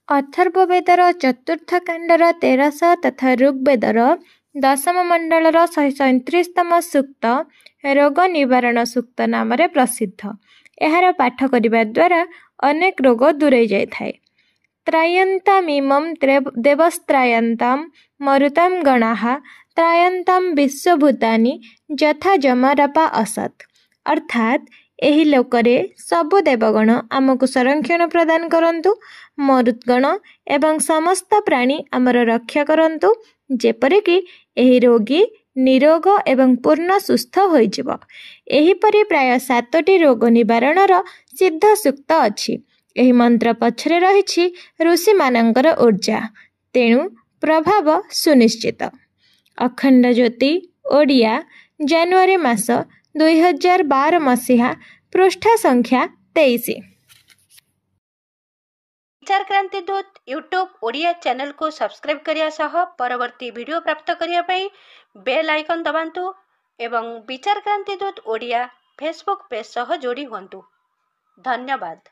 अथर्ववेदर चतुर्थ कांडर 1300 तथा ऋग्वेदर दशम मंडलर 137तम सूक्त रोग निवारण सूक्त नाम प्रसिद्ध। यार पाठ करने द्वारा अनेक रोग दूरे जाए। त्रायन्तामिमं देवस्त्रायन्तां मरुतां गणाः त्रायन्तां विश्वभूतानि यथा जमरापा असत्। अर्थात एही लोकरे सबु देवगण आमको संरक्षण प्रदान करंतु, मरुद्गण एवं समस्त प्राणी आमर रक्षा करंतु, जेपरिक एही रोगी निरोग एवं पूर्ण सुस्थ होइजिव। एहीपरि प्राय 7टी रोग निवारणर सिद्ध सूक्त अछि। एही मंत्र पछरे रहिछि ऋषि मानंकर ऊर्जा, तेणु प्रभाव सुनिश्चित। अखंड ज्योति ओडिया जानुआरी मास 2012 मसीहा पृष्ठा संख्या 23। विचार क्रांति दूत यूट्यूब ओडिया चैनल को सब्सक्राइब करिया सह परवर्ती वीडियो प्राप्त करिया पई बेल आइकन दबांतु एवं विचार क्रांति दूत ओडिया फेसबुक पेज सह जोड़ी हुंतु। धन्यवाद।